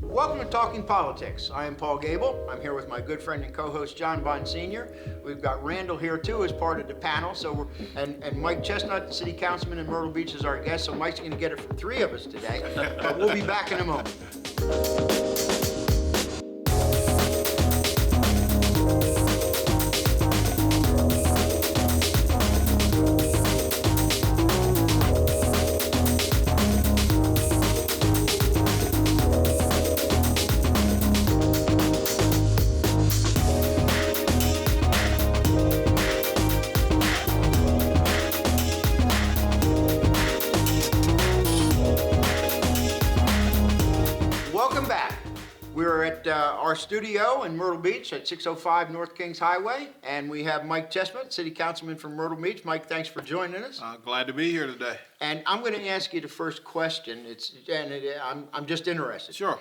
Welcome to Talking Politics. I am Paul Gable. I'm here with my good friend and co-host John Bond Sr. We've got Randall here too as part of the panel. And Mike Chestnut, the city councilman in Myrtle Beach, is our guest. So Mike's going to get it from three of us today. But we'll be back in a moment. Our studio in Myrtle Beach at 605 North Kings Highway, and we have Mike Chestnut, city councilman from Myrtle Beach. Mike, thanks for joining us. Glad to be here today. And I'm going to ask you the first question. I'm just interested. Sure.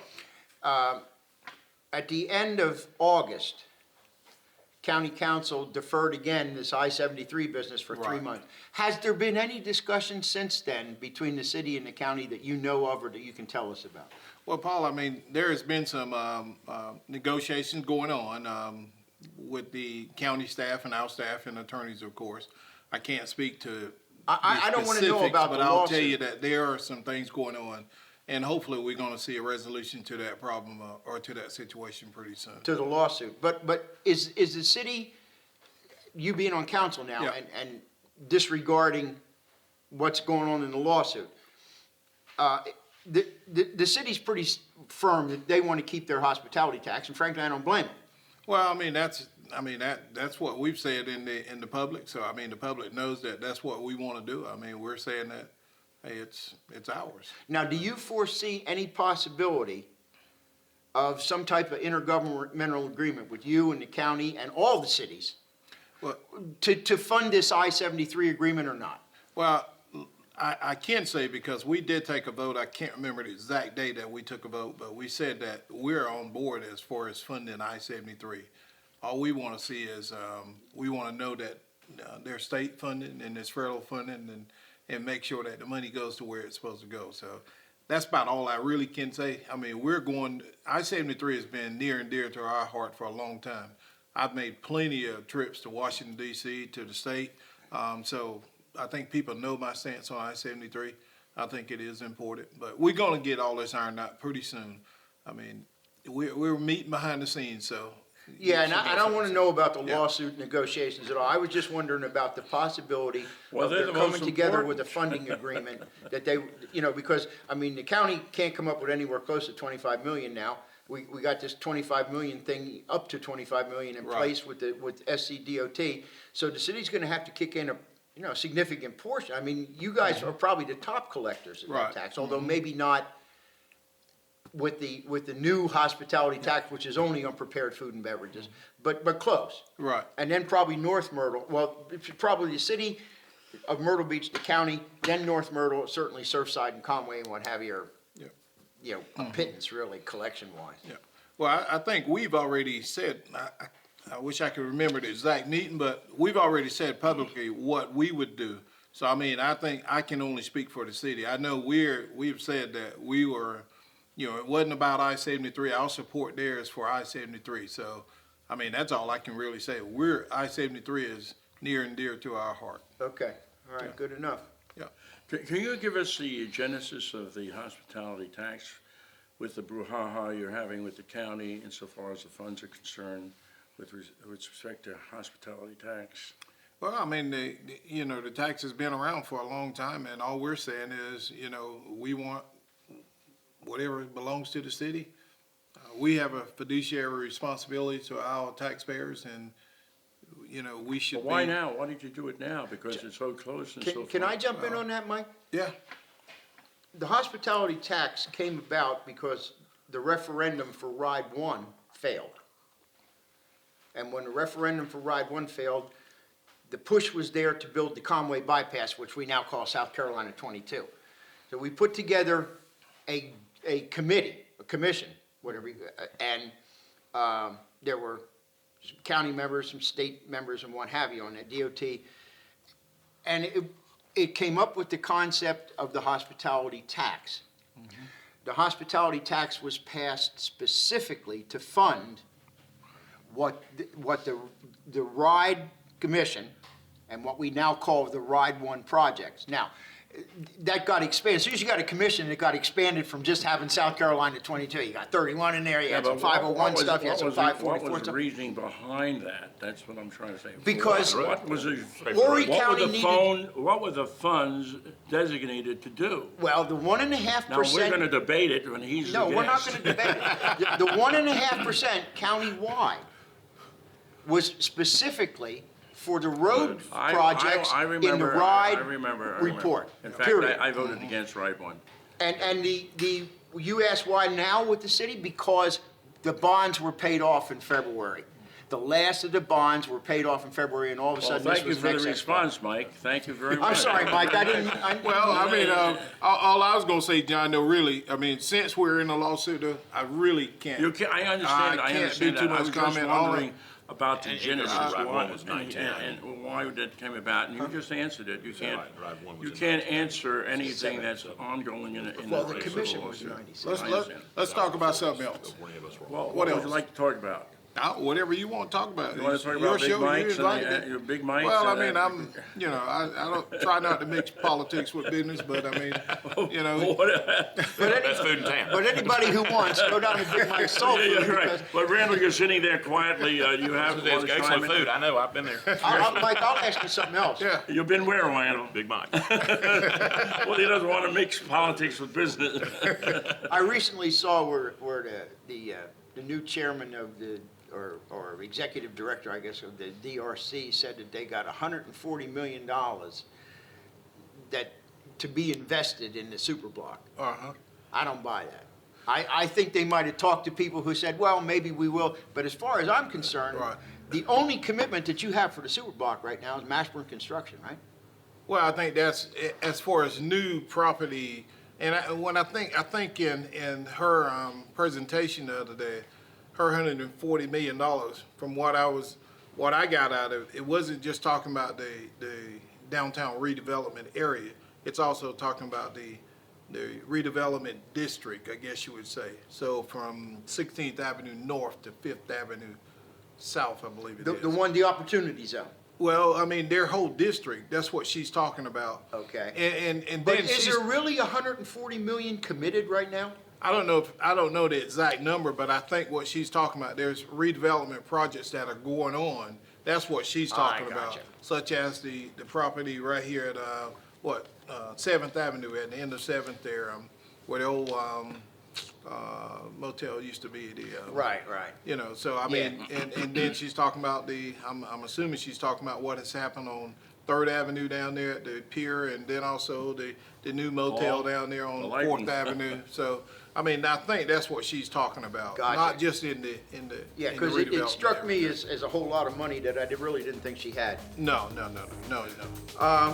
At the end of August, County Council deferred again this I-73 business for 3 months. Has there been any discussion since then between the city and the county that you know of or that you can tell us about? Well, Paul, I mean, there has been some negotiations going on with the county staff and our staff and attorneys, of course. I can't speak to I don't want to know about but the I'll lawsuit. tell you that there are some things going on, and hopefully we're going to see a resolution to that problem or to that situation pretty soon. To the lawsuit. But is the city, you being on council now, Yeah. and disregarding what's going on in the lawsuit, the city's pretty firm that they want to keep their hospitality tax, and frankly, I don't blame them. Well, I mean that's what we've said in the public. So I mean the public knows that that's what we want to do. I mean we're saying that hey, it's ours. Now, do you foresee any possibility of some type of intergovernmental agreement with you and the county and all the cities to fund this I-73 agreement or not? Well, I can say because we did take a vote. I can't remember the exact day that we took a vote, but we said that we're on board as far as funding I-73. All we want to see is we want to know that there's state funding and there's federal funding and make sure that the money goes to where it's supposed to go. So that's about all I really can say. I mean, I-73 has been near and dear to our heart for a long time. I've made plenty of trips to Washington, D.C., to the state. So I think people know my stance on I-73. I think it is important, but we're going to get all this ironed out pretty soon. I mean, we're meeting behind the scenes, so. Yeah, and I don't want to know about the lawsuit negotiations at all. I was just wondering about the possibility of their coming together with a funding agreement that they, because, I mean, the county can't come up with anywhere close to 25 million now. We got this 25 million thing, up to 25 million in place with SCDOT. So the city's going to have to kick in a significant portion. I mean, you guys are probably the top collectors of that tax, although maybe not with the new hospitality tax, which is only on prepared food and beverages, but close. Right. And then probably North Myrtle. Well, it's probably the city of Myrtle Beach, the county, then North Myrtle, certainly Surfside and Conway and what have you, a pittance really collection-wise. Yeah. Well, I think we've already said. I wish I could remember the exact meeting, but we've already said publicly what we would do. So, I mean, I think I can only speak for the city. I know we've said that we were, it wasn't about I-73. Our support there is for I-73. So, I mean, that's all I can really say. I-73 is near and dear to our heart. Okay. All right. Yeah. Good enough. Yeah. Can you give us the genesis of the hospitality tax with the brouhaha you're having with the county insofar as the funds are concerned? With respect to hospitality tax? Well, I mean, the tax has been around for a long time, and all we're saying is, we want whatever belongs to the city. We have a fiduciary responsibility to our taxpayers, and, we should Why now? Why did you do it now? Because it's so close and so far. Can I jump in on that, Mike? Yeah. The hospitality tax came about because the referendum for Ride 1 failed. And when the referendum for Ride 1 failed, the push was there to build the Conway bypass, which we now call South Carolina 22. So we put together a commission, whatever, and there were some county members, some state members, and what have you on that DOT. And it came up with the concept of the hospitality tax. Mm-hmm. the hospitality tax was passed specifically to fund what the RIDE Commission and what we now call the RIDE 1 projects. Now, that got expanded. As soon as you got a commission, it got expanded from just having South Carolina 22. You got 31 in there, you had some 501 stuff, you had some 544 What was the stuff. reasoning behind that? That's what I'm trying to say. Because what was the, Horry County needed. What were the funds designated to do? Well, the 1.5%. Now, we're going to debate it when he's No, the we're not guest. going to debate it. The 1.5% countywide was specifically for the road projects I in the remember, RIDE I remember. report. In fact, period. I voted against RIDE 1. And you ask why now with the city? Because the bonds were paid off in February. The last of the bonds were paid off in February, and all of a Well, sudden this thank you was for the next response, Mike. Thank you very much. I'm sorry, Mike, I didn't. Well, I mean, all I was gonna say, John, though, really, I mean, since we're in a lawsuit, though, I really can't. You can, I understand. I I can't understand do too that. I much was just comment on wondering it. about the genesis, RIDE why, 1 was 910. and why that came about. And you just answered it. You can't. RIDE 1 was You in can't answer anything that's ongoing in Well, the the case commission of was lawsuit. 96. I understand. Let's talk about something else. Well, What what would else? you like to talk about? Whatever you want to talk about. You want to talk Your about Big show, you Mike's invite and me. your Big Mike's? Well, I and mean, I don't try not to mix politics with business, but I mean, Best food in town. But anybody who wants, go down to Big Mike's Soul Food. Yeah, right. because- But Randall, you're sitting there quietly. You have There's excellent food. I know. I've been there. Mike, I'll ask you something else. yeah. You've been where, Randall? Big Mike. Well, he doesn't want to mix politics with business. I recently saw where the new chairman of the, or executive director, I guess, of the DRC said that they got $140 million that, to be invested in the super block. Uh-huh. I don't buy that. I think they might have talked to people who said, well, maybe we will, but as far as I'm concerned, Right. the only commitment that you have for the super block right now is Mashburn Construction, right? Well, I think that's as far as new property, and I think in her presentation the other day, her $140 million, from what I got out of it, it wasn't just talking about the downtown redevelopment area. It's also talking about the redevelopment district, I guess you would say. So from 16th Avenue North to 5th Avenue South, I believe it is. The opportunity zone. Well, I mean, their whole district, that's what she's talking about. Okay. And But then is there really 140 million committed right now? I don't know the exact number, but I think what she's talking about, there's redevelopment projects that are going on. That's what she's talking about, gotcha. such as the property right here at 7th Avenue at the end of 7th there, where the old motel used to be. Right. You know, so I mean, and then she's talking about I'm assuming she's talking about what has happened on 3rd Avenue down there at the pier, and then also the new motel down there on I like 4th them. Avenue. So, I mean, I think that's what she's talking about, Gotcha. not just in the Yeah, in the because it redevelopment struck me area. as a whole lot of money that I really didn't think she had. No.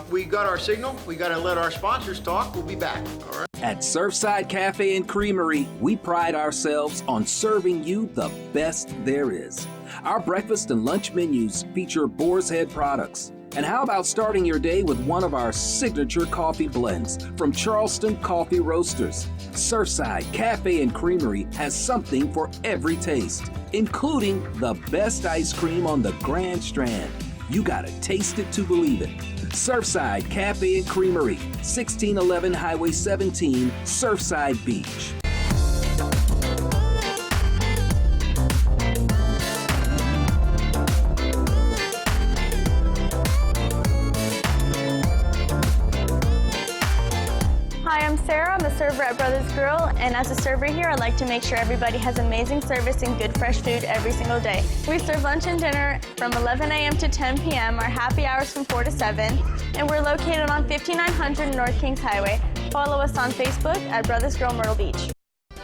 We got our signal. We got to let our sponsors talk. We'll be back. All right. At Surfside Cafe and Creamery, we pride ourselves on serving you the best there is. Our breakfast and lunch menus feature Boar's Head products. And how about starting your day with one of our signature coffee blends from Charleston Coffee Roasters? Surfside Cafe and Creamery has something for every taste, including the best ice cream on the Grand Strand. You gotta taste it to believe it. Surfside Cafe and Creamery, 1611 Highway 17, Surfside Beach. Hi, I'm Sarah. I'm a server at Brothers Grill, and as a server here, I like to make sure everybody has amazing service and good fresh food every single day. We serve lunch and dinner from 11 a.m. to 10 p.m., our happy hours from 4 to 7, and we're located on 5900 North Kings Highway. Follow us on Facebook at Brothers Grill Myrtle Beach.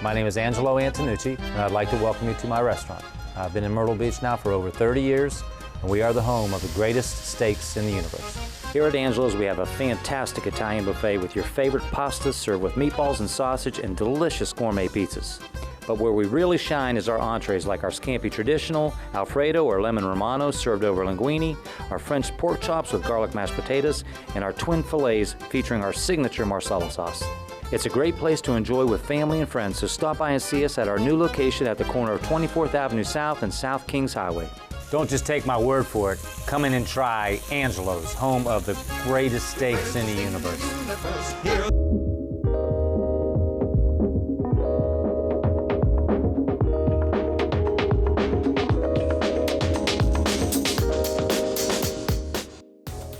My name is Angelo Antonucci, and I'd like to welcome you to my restaurant. I've been in Myrtle Beach now for over 30 years, and we are the home of the greatest steaks in the universe. Here at Angelo's, we have a fantastic Italian buffet with your favorite pastas served with meatballs and sausage and delicious gourmet pizzas. But where we really shine is our entrees like our Scampi Traditional, Alfredo or Lemon Romano served over linguine, our French pork chops with garlic mashed potatoes, and our twin fillets featuring our signature Marsala sauce. It's a great place to enjoy with family and friends, so stop by and see us at our new location at the corner of 24th Avenue South and South Kings Highway. Don't just take my word for it. Come in and try Angelo's, home of the greatest steaks in the universe.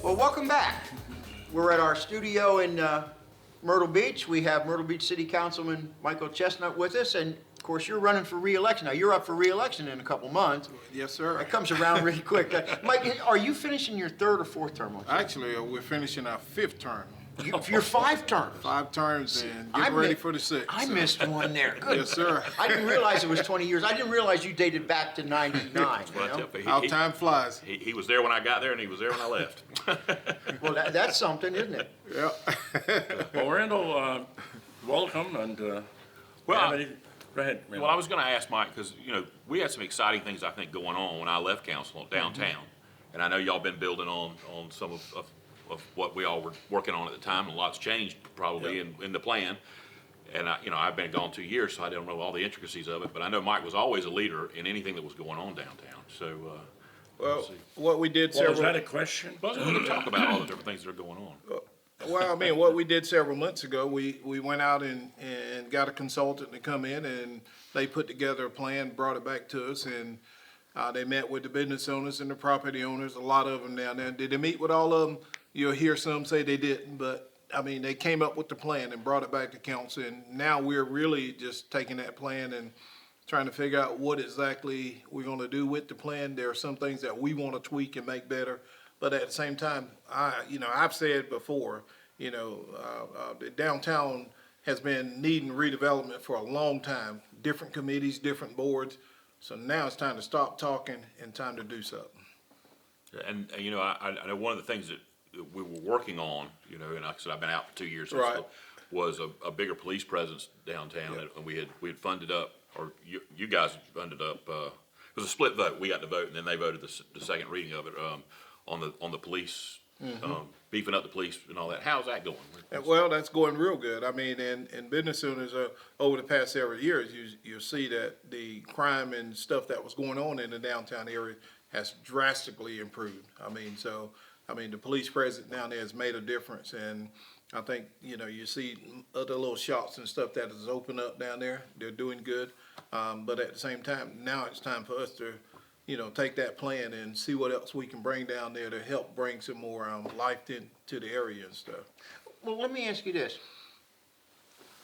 Well, welcome back. We're at our studio in Myrtle Beach. We have Myrtle Beach City Councilman Michael Chestnut with us, and of course, you're running for re-election. Now, you're up for re-election in a couple months. Yes, sir. That comes around really quick. Mike, are you finishing your third or fourth term? Actually, we're finishing our 5th term. You're 5 terms. 5 terms and getting ready for the 6th. I missed one there. Good. Yes, sir. I didn't realize it was 20 years. I didn't realize you dated back to 99. Well, I tell you, How time flies. he was there when I got there, and he was there when I left. Well, that's something, isn't it? Yeah. Well, Randall, welcome, and Well, go ahead, Randall. Well, I was going to ask Mike, because, we had some exciting things, I think, going on when I left council downtown. And I know y'all been building on some of what we all were working on at the time, and a lot's changed probably in the plan. And I've been gone 2 years, so I don't know all the intricacies of it, but I know Mike was always a leader in anything that was going on downtown. So, Well, what we did Well, several... is that a question? well, we can talk about all the different things that are going on. Well, I mean, what we did several months ago, we went out and got a consultant to come in, and they put together a plan, brought it back to us, and they met with the business owners and the property owners, a lot of them down there. Did they meet with all of them? You'll hear some say they didn't, but I mean, they came up with the plan and brought it back to council, and now we're really just taking that plan and trying to figure out what exactly we're gonna do with the plan. There are some things that we wanna tweak and make better, but at the same time, I've said before, the downtown has been needing redevelopment for a long time, different committees, different boards, so now it's time to stop talking and time to do something. And, I know one of the things that we were working on, and like I said, I've been out for 2 years, Right. was a bigger police presence downtown. Yep. And we had funded up, or you guys funded up, it was a split vote. We got the vote, and then they voted the second reading of it, on the police, beefing up the police and all that. How's that going? Well, that's going real good. I mean, and business owners over the past several years, you'll see that the crime and stuff that was going on in the downtown area has drastically improved. The police presence down there has made a difference, and I think, you see other little shops and stuff that has opened up down there. They're doing good. But at the same time, now it's time for us to, take that plan and see what else we can bring down there to help bring some more life into the area and stuff. Well, let me ask you this,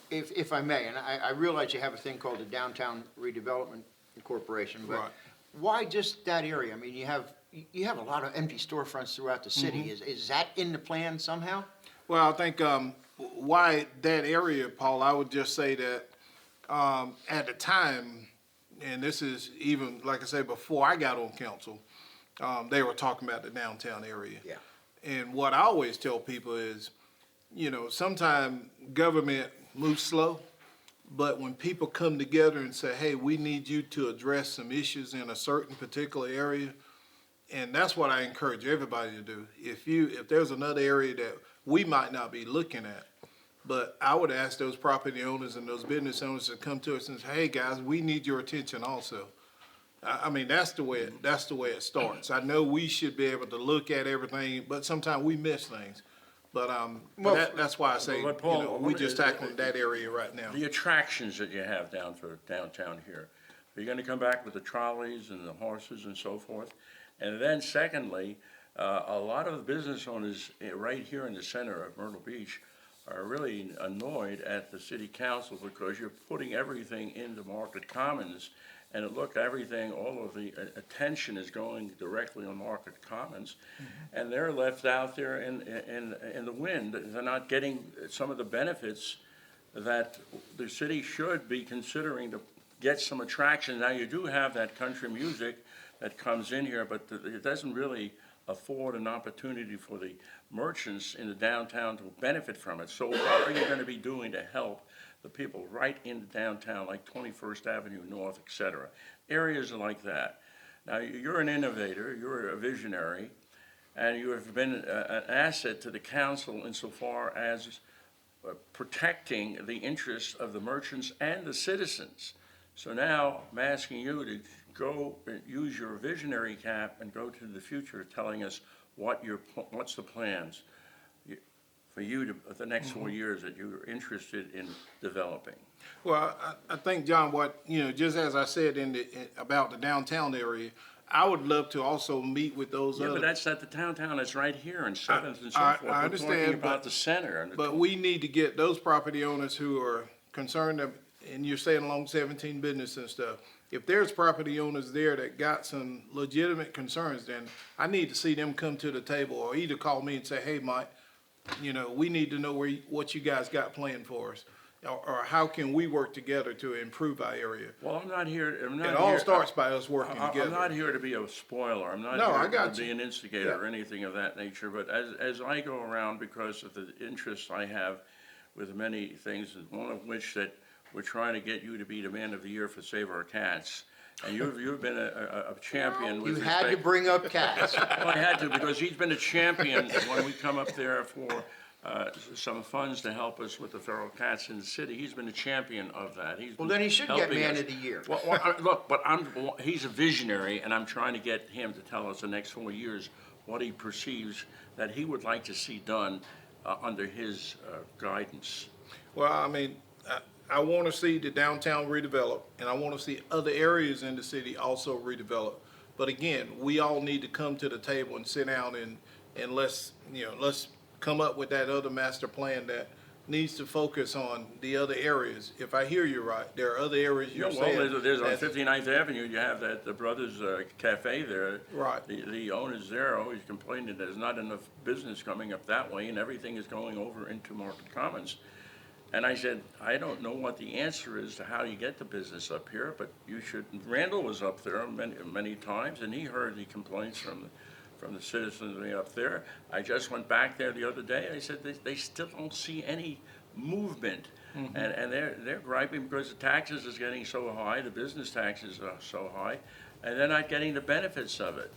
if I may, and I realize you have a thing called the Downtown Redevelopment Corporation, but Right. why just that area? I mean, you have a lot of empty storefronts throughout the city. Is that in the plan somehow? Well, I think why that area, Paul, I would just say that at the time, and this is even, like I say, before I got on council, they were talking about the downtown area. Yeah. And what I always tell people is, sometimes government moves slow, but when people come together and say, hey, we need you to address some issues in a certain particular area, and that's what I encourage everybody to do. If there's another area that we might not be looking at, but I would ask those property owners and those business owners to come to us and say, hey, guys, we need your attention also. I mean, that's the way it starts. I know we should be able to look at everything, but sometimes we miss things. But that's why I say, But Paul, we just tackling that area right now. The attractions that you have downtown here, are you gonna come back with the trolleys and the horses and so forth? And then secondly, a lot of the business owners right here in the center of Myrtle Beach are really annoyed at the city council because you're putting everything into Market Commons, and all of the attention is going directly on Market Commons, and they're left out there in the wind. They're not getting some of the benefits that the city should be considering to get some attraction. Now, you do have that country music that comes in here, but it doesn't really afford an opportunity for the merchants in the downtown to benefit from it. So what are you going to be doing to help the people right in the downtown, like 21st Avenue North, et cetera? Areas like that. Now, you're an innovator, you're a visionary, and you have been an asset to the council insofar as protecting the interests of the merchants and the citizens. So now I'm asking you to go and use your visionary cap and go to the future, telling us what's the plans for you to, the next 4 years that you're interested in developing. Well, I think, John, just as I said about the downtown area, I would love to also meet with those Yeah, other. but that's not the downtown, it's right here in Seventh and so I forth. understand, We're talking but- about the center. But we need to get those property owners who are concerned, and you're saying along 17 business and stuff. If there's property owners there that got some legitimate concerns, then I need to see them come to the table or either call me and say, hey, Mike, we need to know what you guys got planned for us. Or how can we work together to improve our area? Well, I'm not here. It all starts by us working together. I'm not here to be a spoiler. I'm not No, I here got to be you. an instigator Yeah. or anything of that nature. But as I go around, because of the interests I have with many things, and one of which that we're trying to get you to be the man of the year for Save Our Cats. And you've been a champion with You had to bring up cats. Well, I had to, because he's been a champion when we come up there for some funds to help us with the feral cats in the city. He's been a champion of that. Well, then he should get helping Man us. of the Year. Look, but he's a visionary, and I'm trying to get him to tell us the next 4 years what he perceives that he would like to see done under his guidance. Well, I mean, I want to see the downtown redeveloped, and I want to see other areas in the city also redeveloped. But again, we all need to come to the table and sit down and let's come up with that other master plan that needs to focus on the other areas. If I hear you right, there are other areas you're saying. Well, there's on that- 59th Avenue, you have the Brothers Cafe there. Right. The owners there always complain that there's not enough business coming up that way, and everything is going over into Market Commons. And I said, I don't know what the answer is to how you get the business up here, but you should. Randall was up there many times, and he heard the complaints from the citizens up there. I just went back there the other day. I said they still don't see any movement, and they're griping because the taxes is getting so high, the business taxes are so high, and they're not getting the benefits of it.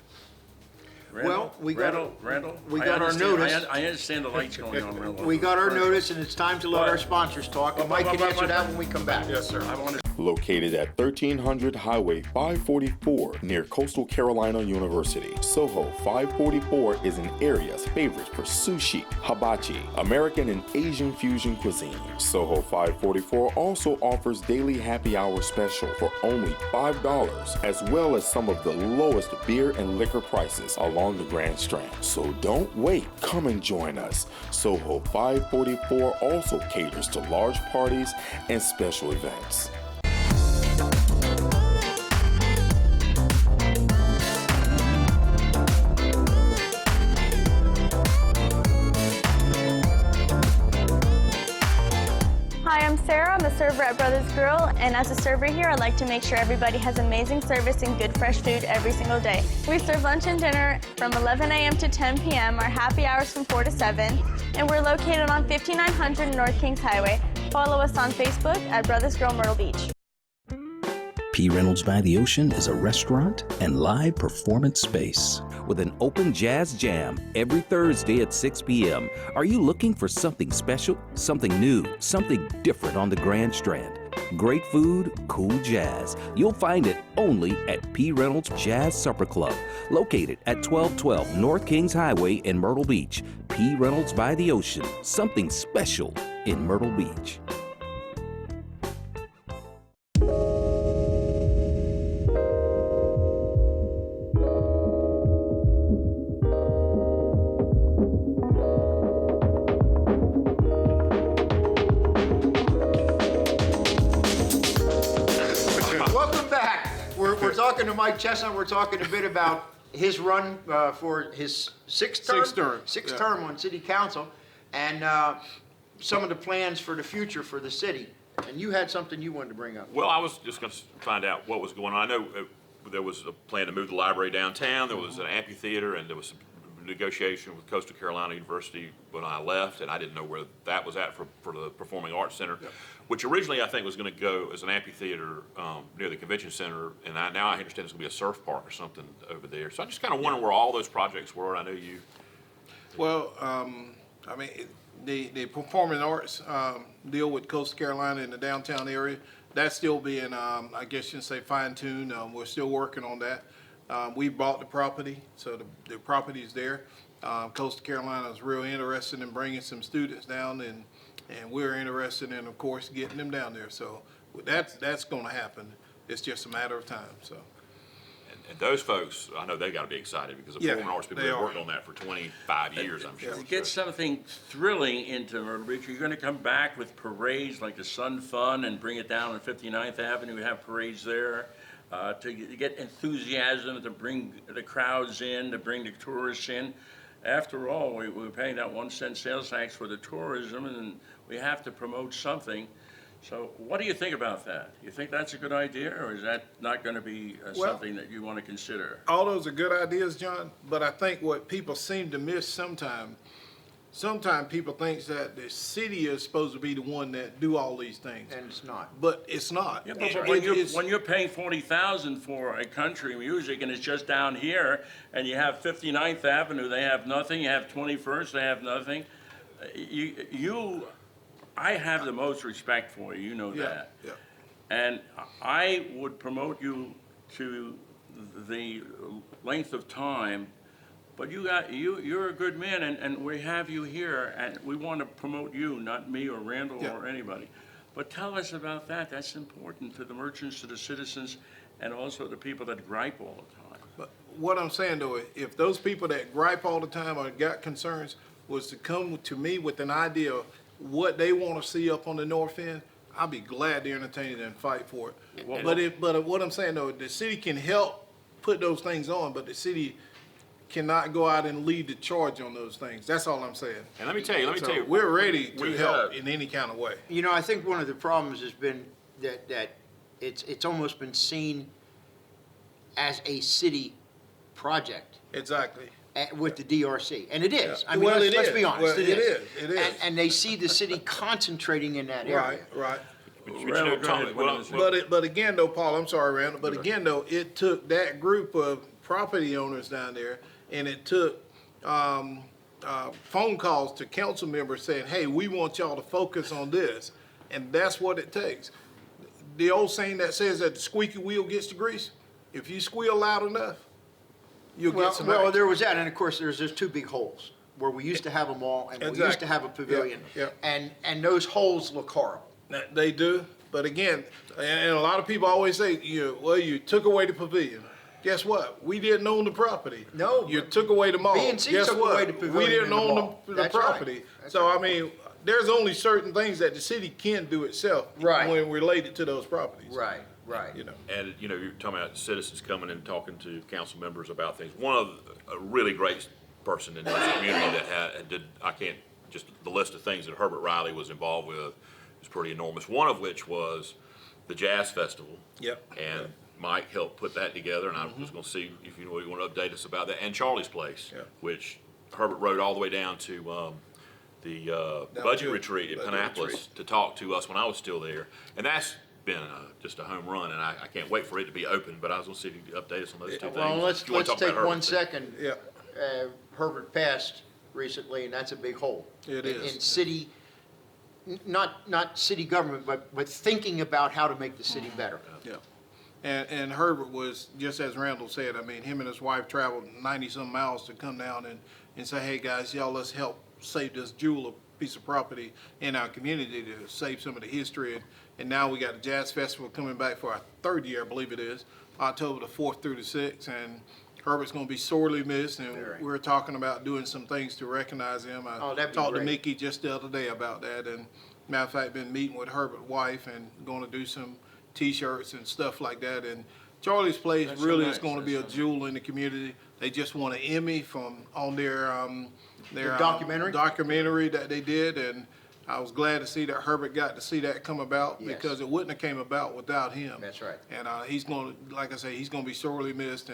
Well, we got our notice. I understand the lights going on. Randall. We got our notice, and it's time to let our sponsors talk, and Mike can answer that when we come back. Yes, sir. I want to. Located at 1300 Highway 544 near Coastal Carolina University, Soho 544 is an area's favorite for sushi, hibachi, American and Asian fusion cuisine. Soho 544 also offers daily happy hour special for only $5, as well as some of the lowest beer and liquor prices along the Grand Strand. So don't wait, come and join us. Soho 544 also caters to large parties and special events. Hi, I'm Sarah. I'm a server at Brothers Grill, and as a server here, I like to make sure everybody has amazing service and good fresh food every single day. We serve lunch and dinner from 11 a.m. to 10 p.m., our happy hours from 4 to 7, and we're located on 5900 North Kings Highway. Follow us on Facebook at Brothers Grill Myrtle Beach. P. Reynolds by the Ocean is a restaurant and live performance space with an open jazz jam every Thursday at 6 p.m. Are you looking for something special, something new, something different on the Grand Strand? Great food, cool jazz. You'll find it only at P. Reynolds Jazz Supper Club, located at 1212 North Kings Highway in Myrtle Beach. P. Reynolds by the Ocean, something special in Myrtle Beach. Welcome back. We're talking to Mike Chestnut. We're talking a bit about his run for his sixth term on city council, and some of the plans for the future for the city. And you had something you wanted to bring up. Well, I was just going to find out what was going on. I know there was a plan to move the library downtown. There was an amphitheater, and there was some negotiation with Coastal Carolina University when I left, and I didn't know where that was at for the Performing Arts Center, which originally I think was going to go as an amphitheater near the convention center, and now I understand it's going to be a surf park or something over there. So I just kind of wonder where all those projects were. I know you. Well, I mean, The performing arts deal with Coastal Carolina in the downtown area, that's still being, I guess you can say, fine-tuned. We're still working on that. We bought the property, so the property's there. Coastal Carolina is real interested in bringing some students down, and we're interested in, of course, getting them down there. So that's going to happen. It's just a matter of time. So. And those folks, I know they got to be excited because the performing arts people have worked on that for 25 years, I'm sure. To get something thrilling into Myrtle Beach, you're going to come back with parades like the Sun Fun and bring it down on 59th Avenue. We have parades there to get enthusiasm, to bring the crowds in, to bring the tourists in. After all, we're paying that 1 cent sales tax for the tourism, and we have to promote something. So what do you think about that? You think that's a good idea, or is that not going to be something that you want to consider? All those are good ideas, John, but I think what people seem to miss sometimes people think that the city is supposed to be the one that do all these things. And it's not. But it's not. Yeah, but when you're paying $40,000 for a country music and it's just down here, and you have 59th Avenue, they have nothing. You have 21st, they have nothing. I have the most respect for you, you know that. Yeah. And I would promote you to the length of time, but you're a good man, and we have you here, and we want to promote you, not me or Randall or anybody. But tell us about that. That's important to the merchants, to the citizens, and also the people that gripe all the time. But what I'm saying though, if those people that gripe all the time or got concerns was to come to me with an idea of what they want to see up on the north end, I'll be glad to entertain it and fight for it. But what I'm saying though, the city can help put those things on, but the city cannot go out and lead the charge on those things. That's all I'm saying. And let me tell you, we're ready to help in any kind of way. You know, I think one of the problems has been that it's almost been seen as a city project. Exactly. With the DRC, and it is. I mean, well, let's be honest. Well, it is. It is. And they see the city concentrating in that area. Right. Randall, But again, though, Paul, I'm sorry, Randall. But again, though, it took that group of property owners down there, and it took phone calls to council members saying, "Hey, we want y'all to focus on this," and that's what it takes. The old saying that says that the squeaky wheel gets the grease. If you squeal loud enough, you'll get some action. there was that, and of course, there's those two big holes where we used to have a mall and we used to have a pavilion, and those holes look horrible. They do, but again, and a lot of people always say, you took away the pavilion. Guess what? We didn't own the property. No. You took away the mall. B&C Guess took what? away the pavilion We didn't and the own mall. the That's property. right. That's So, right. I mean, there's only certain things that the city can do itself when related to those properties. Right. And, you're talking about citizens coming and talking to council members about things. One of a really great person in this community the list of things that Herbert Riley was involved with is pretty enormous. One of which was the Jazz Festival. Yep. And Mike helped put that together, and I was going to see if you want to update us about that. And Charlie's Place, which Herbert rode all the way down to the budget retreat at Pannapolis to talk to us when I was still there. And that's been just a home run, and I can't wait for it to be open. But I was going to see if you could update us on those two things. Well, let's take 1 second. Yeah. Herbert passed recently, and that's a big hole. It is. In city, not city government, but thinking about how to make the city better. Yeah. And Herbert was, just as Randall said, I mean, him and his wife traveled 90-some miles to come down and say, hey, guys, y'all, let's help save this jewel piece of property in our community to save some of the history. And now we got the Jazz Festival coming back for our third year, I believe it is, October the 4th through the 6th. And Herbert's going to be sorely missed, and we're talking about doing some things to recognize him. I talked to Mickey just the other day about that, and matter of fact, been meeting with Herbert's wife and going to do some T-shirts and stuff like that. And Charlie's Place really is going to be a jewel in the community. They just won an Emmy on their documentary that they did, and I was glad to see that Herbert got to see that come about because it wouldn't have came about without him. That's right. And he's going to, like I say, he's going to be sorely missed.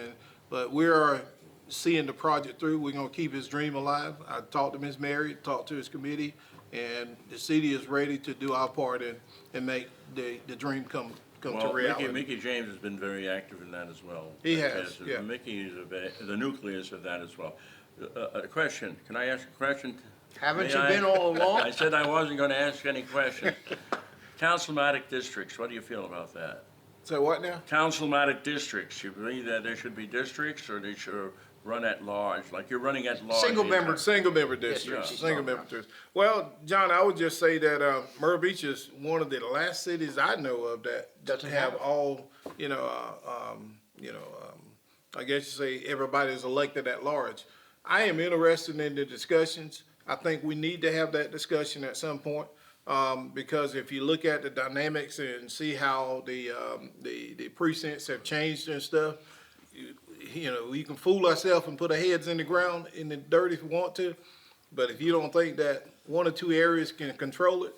But we are seeing the project through. We're going to keep his dream alive. I talked to Ms. Mary, talked to his committee, and the city is ready to do our part and make the dream come to reality. Mickey James has been very active in that as well. He has, Mickey is the nucleus of that as well. A question, can I ask a question? Haven't you been all along? I said I wasn't gonna ask any questions. Councilmatic districts, what do you feel about that? So what now? Councilmatic districts, you believe that there should be districts, or they should run at large, like you're running at large? Single member. Single member districts, Yeah. single member districts. Well, John, I would just say that Myrtle Beach is one of the last cities I know of that Doesn't have have it. all, I guess you say everybody is elected at large. I am interested in the discussions. I think we need to have that discussion at some point. Because if you look at the dynamics and see how the precincts have changed and stuff, we can fool ourselves and put our heads in the ground in the dirt if we want to, but if you don't think that one or two areas can control it,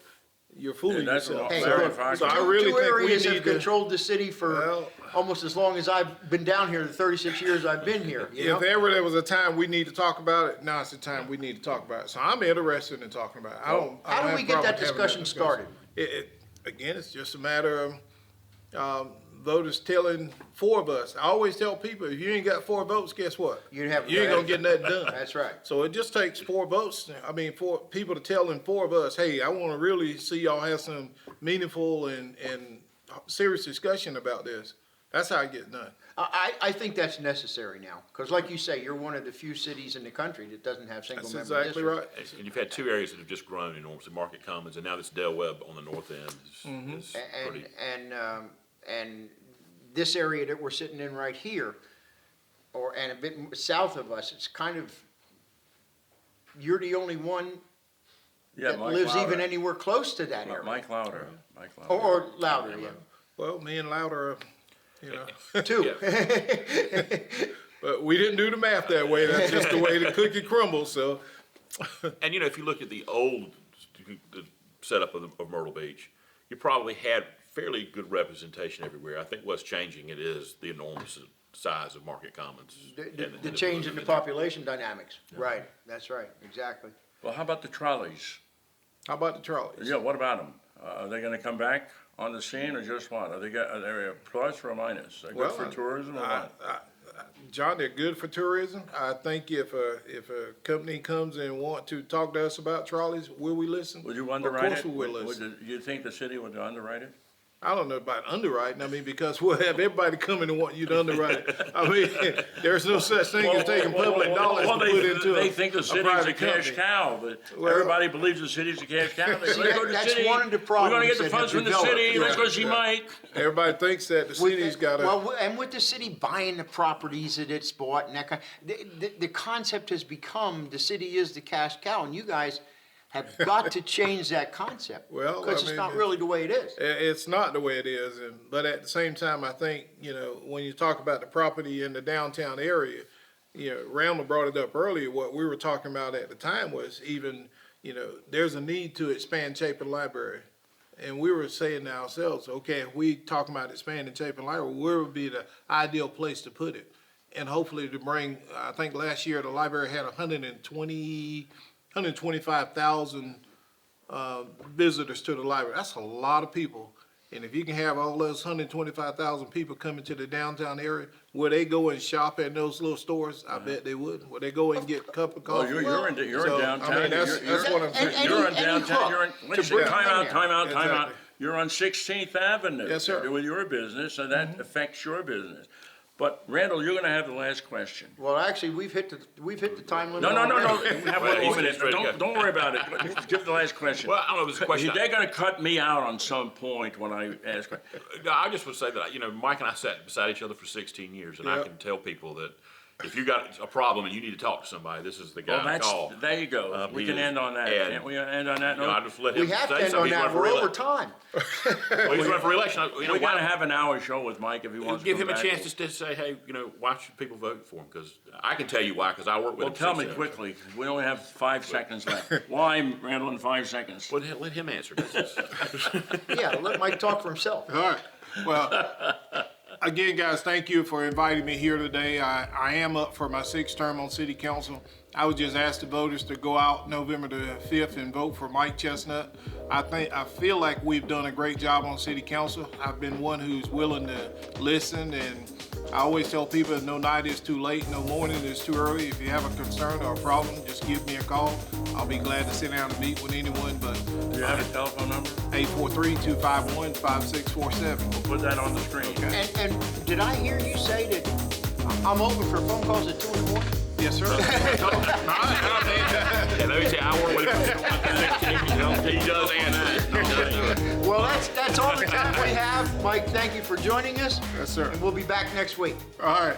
you're fooling Yeah, that's yourself. a So- very fine- so I really Two think we areas need have to. controlled the city for Well- almost as long as I've been down here, the 36 years I've been here, you know? If ever there was a time we need to talk about it, now's the time we need to talk about it. So I'm interested in talking about it. I don't How do have we a get problem that having discussion started? Again, it's just a matter of voters telling four of us. I always tell people, if you ain't got 4 votes, guess what? You ain't gonna get nothing done. That's right. So it just takes 4 votes. I mean, 4 people to telling 4 of us, hey, I want to really see y'all have some meaningful and serious discussion about this. That's how it gets done. I think that's necessary now, because like you say, you're one of the few cities in the country that doesn't have single That's member exactly districts. right. And you've had 2 areas that have just grown enormously, Market Commons, and now this Del Webb on the north end is pretty. And this area that we're sitting in right here, and a bit south of us, it's kind of, you're the only one Yeah, that Mike lives Lauder. even anywhere close to that area. Mike Lauder. Or louder, yeah. Well, me and Louder, Two. but we didn't do the math that way. That's just the way the cookie crumbles, so. And if you look at the old setup of Myrtle Beach, you probably had fairly good representation everywhere. I think what's changing it is the enormous size of Market Commons. The change in the population dynamics, right, that's right, exactly. Well, how about the trolleys? How about the trolleys? Yeah, what about them? Are they gonna come back on the scene, or just what? Are they a plus or a minus? Are they good for tourism or what? John, they're good for tourism. I think if a company comes and want to talk to us about trolleys, will we listen? Would you underwrite it? Of course we will listen. You think the city would underwrite it? I don't know about underwriting. I mean, because we'll have everybody coming and want you to underwrite it. I mean, there's no such thing as taking public dollars to put into they think the a city's a private cash company. cow, but Well- everybody believes the city's a cash cow. They See, let's go to the that's city. one of the We're problems gonna get the that funds have from the developed. city. Let's go Yeah, see yeah. Mike. Everybody thinks that the city's got a. Well, and with the city buying the properties that it's bought and that kind, the concept has become the city is the cash cow, and you guys have got to change that concept. Well, Because I it's mean, not really the way it is. It's not the way it is, but at the same time, I think, when you talk about the property in the downtown area, Randall brought it up earlier, what we were talking about at the time was even, there's a need to expand Chapin Library. And we were saying to ourselves, okay, if we talking about expanding Chapin Library, where would be the ideal place to put it? And hopefully to bring, I think last year the library had 125,000 visitors to the library. That's a lot of people. And if you can have all those 125,000 people coming to the downtown area, will they go and shop at those little stores? I bet they would. Will they go and get a cup of Well, coffee? you're in So, downtown. I mean, that's what I'm saying. And- You're in any downtown. hook You're in. Wait a to second. bring Time them out. in. Time out. Exactly. You're on 16th Avenue. Yes, sir. With your business, and that affects your business. But Randall, you're gonna have the last question. Well, actually, we've hit the time limit. No. already. We have Well, one more he's minute. ready to go. Don't worry about it. Give the last question. Well, I don't know if it's a question. They're gonna cut me out on some point when I ask. No, I just would say that, Mike and I sat beside each other for 16 years, and I Yep. can tell people that if you got a problem and you need to talk to somebody, this is the Well, guy to call. there you go. We he can is- end on that. and- Can't we end on that I note? just let him We have to say end something. on He's that, running for we're over re-election. time. Well, he's running for re-election. We gotta have an hour show with Mike if he wants to Give come him a back. chance just to say, hey, why should people vote for him? Because I can tell you why, because I work with Well, him. tell me 6 years. quickly. We only have 5 seconds left. Why, Randall, in 5 seconds? Well, let him answer this. Yeah, let Mike talk for himself. All right. Well, again, guys, thank you for inviting me here today. I am up for my 6th term on City Council. I would just ask the voters to go out November the 5th and vote for Mike Chestnut. I feel like we've done a great job on City Council. I've been one who's willing to listen and I always tell people no night is too late, no morning is too early. If you have a concern or a problem, just give me a call. I'll be glad to sit down and meet with anyone, but Do you have a telephone number? 843-251-5647. We'll put that on the screen. Okay. And did I hear you say that I'm open for phone calls at 2 in the morning? Yes, sir. Yeah, let me say, I work with him. He does answer. Well, that's all the time we have. Mike, thank you for joining us. Yes, sir. And we'll be back next week. All right.